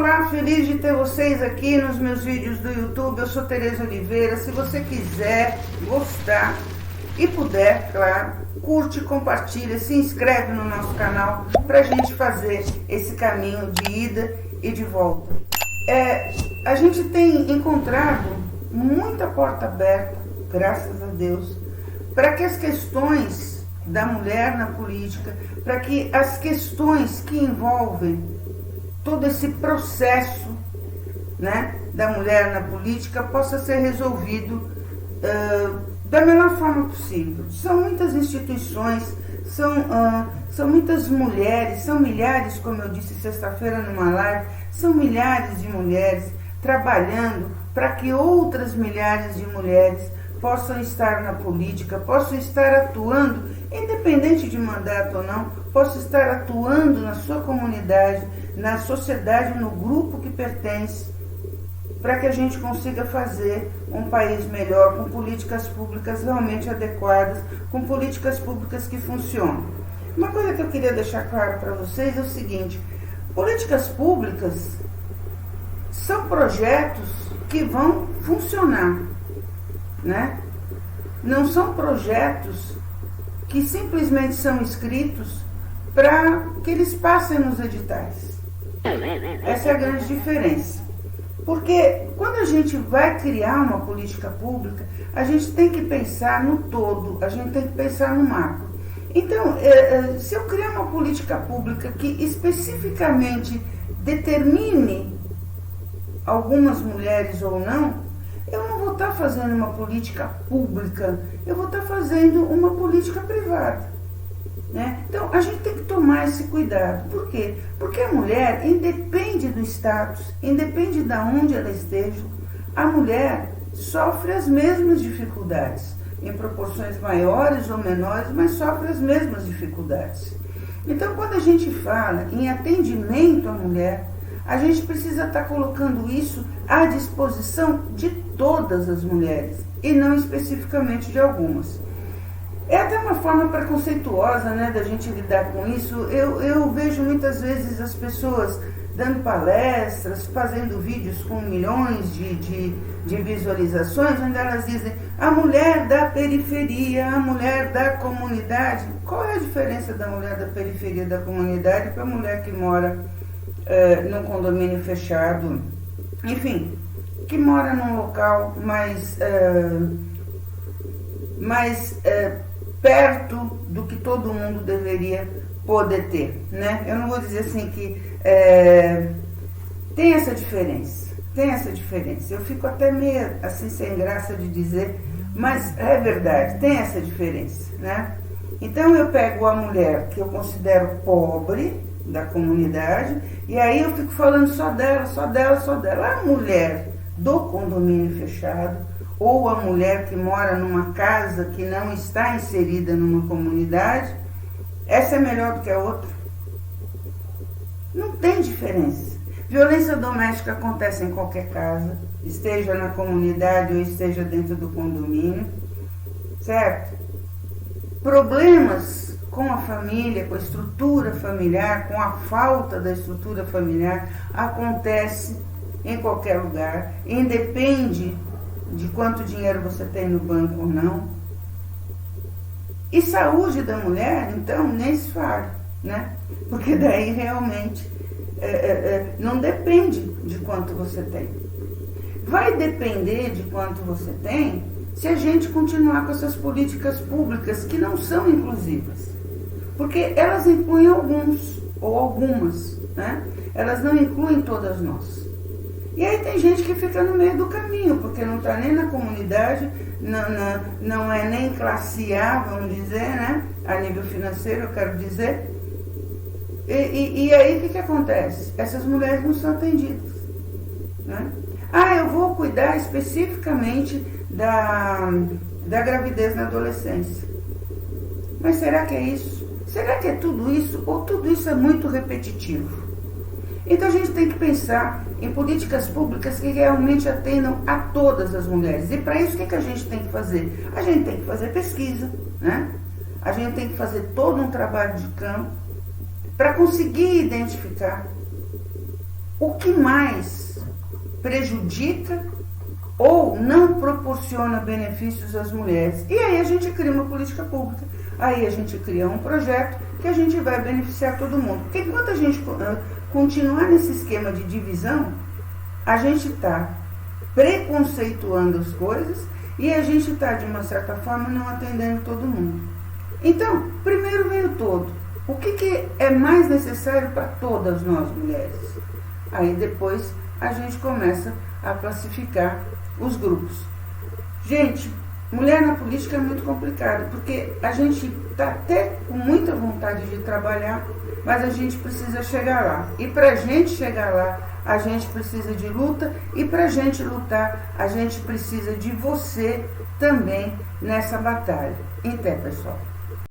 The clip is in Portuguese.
Olá, feliz de ter vocês aqui nos meus vídeos do YouTube. Eu sou Tereza Oliveira. Se você quiser, gostar e puder, claro, curte, compartilha, se inscreve no nosso canal para a gente fazer esse caminho de ida e de volta. A gente tem encontrado muita porta aberta, graças a Deus, para que as questões da mulher na política, para que as questões que envolvem todo esse processo, né, da mulher na política possa ser resolvido da melhor forma possível. São muitas instituições, são muitas mulheres, são milhares, como eu disse sexta-feira numa live, são milhares de mulheres trabalhando para que outras milhares de mulheres possam estar na política, possam estar atuando, independente de mandato ou não, possam estar atuando na sua comunidade, na sociedade, no grupo que pertence, para que a gente consiga fazer um país melhor, com políticas públicas realmente adequadas, com políticas públicas que funcionam. Uma coisa que eu queria deixar claro para vocês é o seguinte: políticas públicas são projetos que vão funcionar, né? Não são projetos que simplesmente são escritos para que eles passem nos editais. Essa é a grande diferença. Porque quando a gente vai criar uma política pública, a gente tem que pensar no todo, a gente tem que pensar no macro. Então, se eu criar uma política pública que especificamente determine algumas mulheres ou não, eu não vou estar fazendo uma política pública, eu vou estar fazendo uma política privada. Né? Então, a gente tem que tomar esse cuidado. Por quê? Porque a mulher, independe do status, independe de onde ela esteja, a mulher sofre as mesmas dificuldades, em proporções maiores ou menores, mas sofre as mesmas dificuldades. Então, quando a gente fala em atendimento à mulher, a gente precisa estar colocando isso à disposição de todas as mulheres, e não especificamente de algumas. É até uma forma preconceituosa, né, da gente lidar com isso. Eu vejo muitas vezes as pessoas dando palestras, fazendo vídeos com milhões de visualizações, onde elas dizem a mulher da periferia, a mulher da comunidade. Qual é a diferença da mulher da periferia e da comunidade para a mulher que mora num condomínio fechado? Enfim, que mora num local mais perto do que todo mundo deveria poder ter, né? Eu não vou dizer assim que tem essa diferença, eu fico até meio assim sem graça de dizer, mas é verdade, tem essa diferença, né? Então eu pego a mulher que eu considero pobre da comunidade, e aí eu fico falando só dela. A mulher do condomínio fechado, ou a mulher que mora numa casa que não está inserida numa comunidade, essa é melhor do que a outra? Não tem diferença. Violência doméstica acontece em qualquer casa, esteja na comunidade ou esteja dentro do condomínio, certo? Problemas com a família, com a estrutura familiar, com a falta da estrutura familiar, acontece em qualquer lugar, independe de quanto dinheiro você tem no banco ou não. E saúde da mulher, então, nem se fala, né? Porque daí realmente não depende de quanto você tem. Vai depender de quanto você tem se a gente continuar com essas políticas públicas que não são inclusivas. Porque elas incluem alguns ou algumas, né? Elas não incluem todas nós. E aí tem gente que fica no meio do caminho, porque não está nem na comunidade, não é nem classe A, vamos dizer, né? A nível financeiro, eu quero dizer. E aí o que acontece? Essas mulheres não são atendidas, né? Eu vou cuidar especificamente da gravidez na adolescência. Mas será que é isso? Será que é tudo isso? Ou tudo isso é muito repetitivo? Então a gente tem que pensar em políticas públicas que realmente atendam a todas as mulheres. E para isso o que a gente tem que fazer? A gente tem que fazer pesquisa, né? A gente tem que fazer todo um trabalho de campo para conseguir identificar o que mais prejudica ou não proporciona benefícios às mulheres. E aí a gente cria uma política pública, aí a gente cria um projeto que a gente vai beneficiar todo mundo. Porque enquanto a gente continuar nesse esquema de divisão, a gente está preconceituando as coisas e a gente está, de uma certa forma, não atendendo todo mundo. Então, primeiro vem o todo. O que é mais necessário para todas nós mulheres? Aí depois a gente começa a classificar os grupos. Gente, mulher na política é muito complicado, porque a gente está até com muita vontade de trabalhar, mas a gente precisa chegar lá. E para a gente chegar lá, a gente precisa de luta, e para a gente lutar, a gente precisa de você também nessa batalha. Até, pessoal.